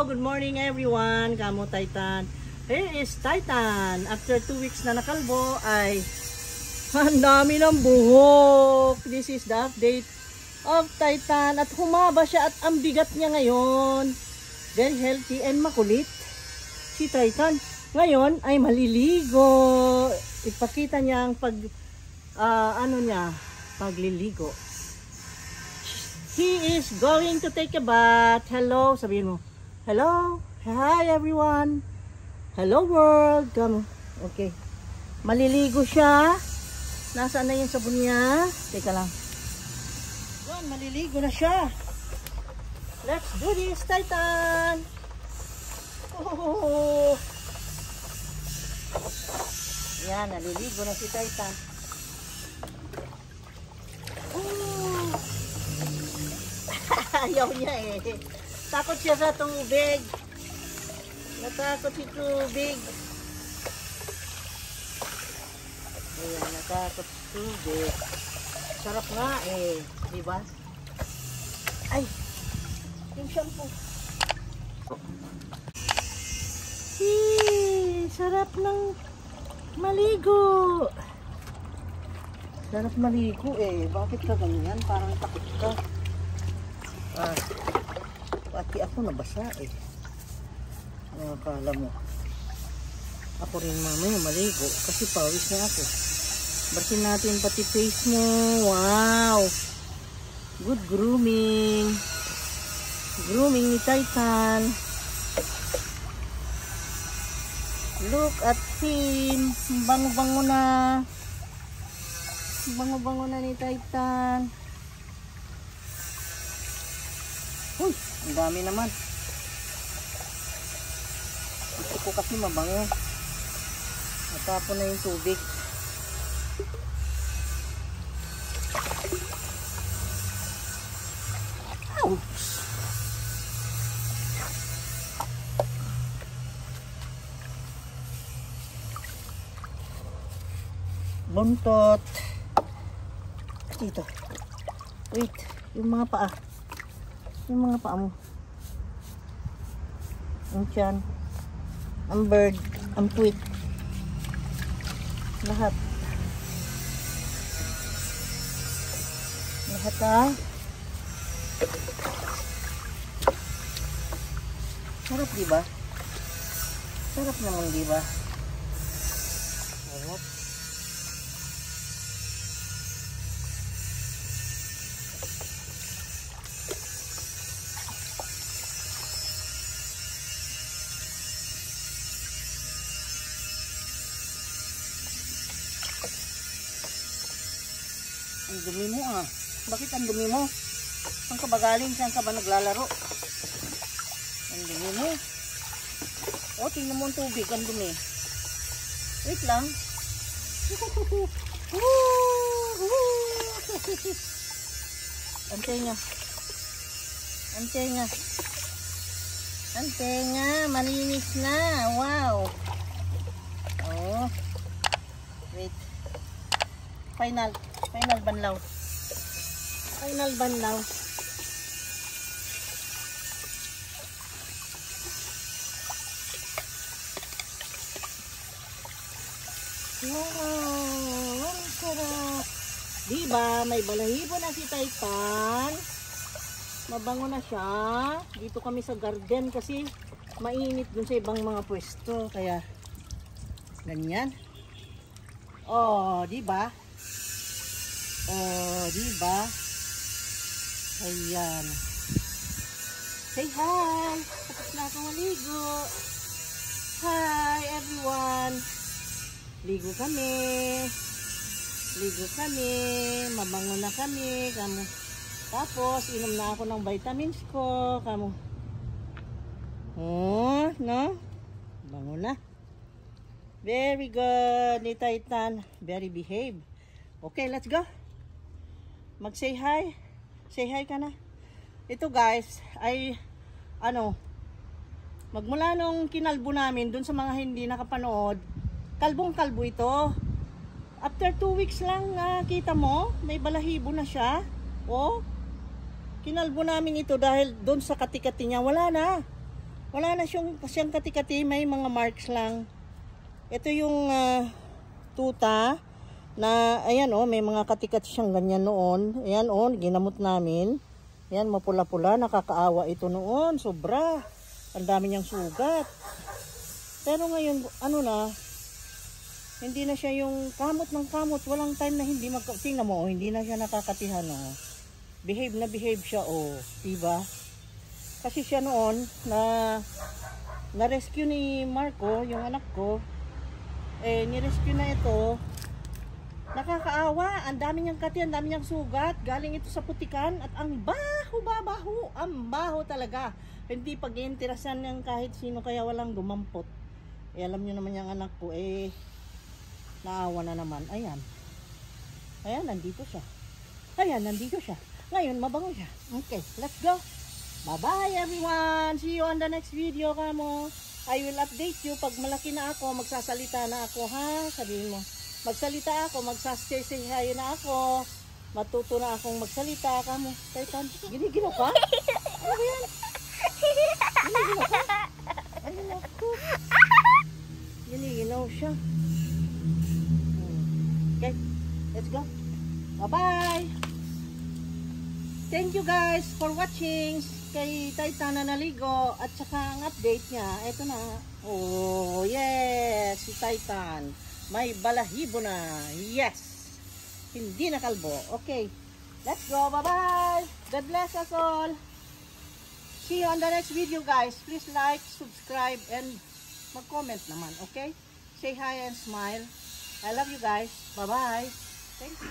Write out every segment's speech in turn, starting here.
good morning everyone. Kamo Titan. Here is Titan. After 2 weeks na nakalbo ay ang dami ng buhok. This is the update of Titan. At humaba siya at ang bigat niya ngayon. Very healthy and makulit. Si Titan ngayon ay maliligo. Ipakita niya ang pagliligo. He is going to take a bath. Hello, sabihin mo. Hello. Hi everyone. Hello world. Come. Okay. Maliligo siya. Nasaan na yung sabon niya? Teka lang. Yun, maliligo na siya. Let's do this, Titan. Oh. Yan, naliligo na si Titan. Oh. Ayaw niya eh. Takot siya sa tubig. Natakot si tubig. Ayan, natakot si tubig. Sarap nga eh. Diba? Ay! Yung shampoo. Sarap ng maligo. Sarap maligo eh. Bakit ka ganyan? Parang takot ka. Pati ako nabasa eh. Akala mo. Ako rin mamaya maligo kasi pawis na ako. Barsin natin pati face mo. Wow! Good grooming. Grooming ni Titan. Look at him. Bango-bango na. Bango-bango na ni Titan. Uy, ang dami naman. Gusto ko kasi mabango. Natapon na yung tubig. Ouch! Buntot. Dito. Wait, yung mga paa. Yung mga paa mo. Ang tiyan. Ang bird. Ang puwit. Lahat. Lahat ha. Sarap diba? Sarap naman diba? Sarap. Ang dumi mo ah. Bakit ang dumi mo? Saan ka ba galing? Saan ka ba naglalaro? Ang dumi mo. O, tingnan mo ang tubig. Ang dumi. Wait lang. Antenga. Antenga. Antenga. Malinis na. Wow. Oh. Wait. Final banlaw. Final banlaw. Wow, ang sarap. Diba, may balahibo na si Titan. Mabango na siya. Dito kami sa garden kasi mainit dun sa ibang mga pwesto. Kaya, ganyan. Oh, diba? Oh, diba? Ayan. Say hi! Tapos na akong maligo. Hi, everyone! Ligo kami. Ligo kami. Mabango na kami. Kamu. Tapos, inom na ako ng vitamins ko. Kamu. Oh, no? Bango na. Very good ni Titan. Very behave. Okay, let's go. Mag-say hi. Say hi ka na. Ito guys, ay magmula nung kinalbo namin dun sa mga hindi nakapanood, kalbong-kalbo ito. After 2 weeks lang, kita mo, may balahibo na siya. Oh, kinalbo namin ito dahil dun sa kati-kati niya, wala na. Wala na siyang kati-kati, may mga marks lang. Ito yung tuta na, ayan oh, may mga kati-kati siyang ganyan noon. Ayan oh, ginamot namin. Ayan, mapula-pula, nakakaawa ito noon, sobra. Ang dami niyang sugat. Pero ngayon, ano na, hindi na siya yung kamot ng kamot. Walang time na hindi tingnan mo, oh, hindi na siya nakakatihan, oh. Behave na behave siya, oh. Diba? Kasi siya noon, na-rescue ni Marco, yung anak ko, ni-rescue na ito. Nakakaawa, ang dami niyang kati, ang dami niyang sugat. Galing ito sa putikan at ang baho, ang baho talaga. Hindi pag-iintirasan ng kahit sino, kaya walang dumampot. Alam niyo naman yung anak ko, naawa na naman. Ayan, nandito siya. Ngayon, mabango siya. Okay, let's go. Bye-bye everyone. See you on the next video, kamo. I will update you pag malaki na ako, magsasalita na ako, ha? Sabihin mo, magsalita ako, magsasay na ako. Matuto na akong magsalita, kamo. Titan, giniginaw ka? Ano ba yan? Giniginaw ka? Ano ako? Giniginaw siya. Okay, let's go. Bye-bye. Thank you guys for watching kay Titan na naligo at saka ang update niya. Ito na. Oh, yes, si Titan. May balahibo na. Yes. Hindi na kalbo. Okay. Let's go. Bye-bye. God bless us all. See you on the next video, guys. Please like, subscribe, and mag-comment naman. Okay? Say hi and smile. I love you guys. Bye-bye. Thank you.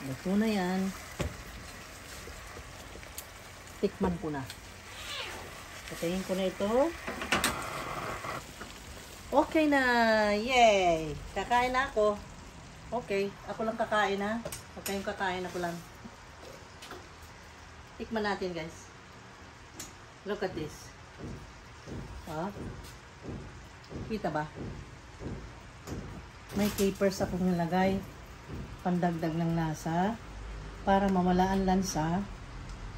Ito na yan. Tikman ko na. Patayin ko na ito. Okay na. Yay! Kakain na ako. Okay. Ako lang kakain, ha? Huwag kayong kakain, ako lang. Tikman natin, guys. Look at this. Oh. Kita ba? May capers akong nilagay. pandagdag ng lasa. Para mawala ang lansa,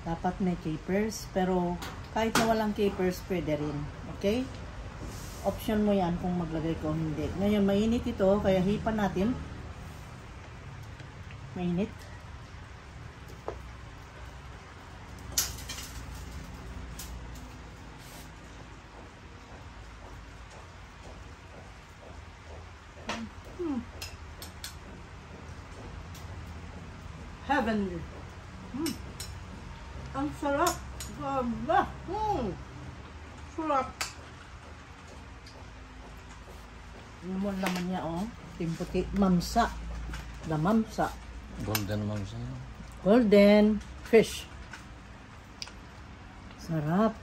dapat may capers. Pero kahit na walang capers, pwede rin. Okay? Option mo yan kung maglagay ko o hindi. Ngayon, mainit ito, kaya hipan natin. Mainit. Heavenly. Ang sarap. Ganda. Sarap. Ano mo naman niya, oh. Timputi. Mamsa. The mamsa. Golden mamsa. Golden fish. Sarap.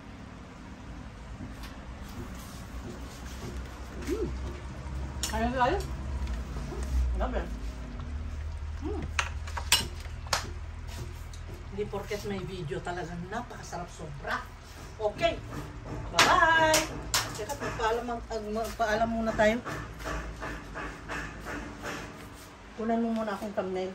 Kaya tayo? Grabe. Hindi porket may video, talagang napakasarap sobra. Okay. Bye-bye. Teka, magpaalam muna tayo. Kunan mo muna akong thumbnail.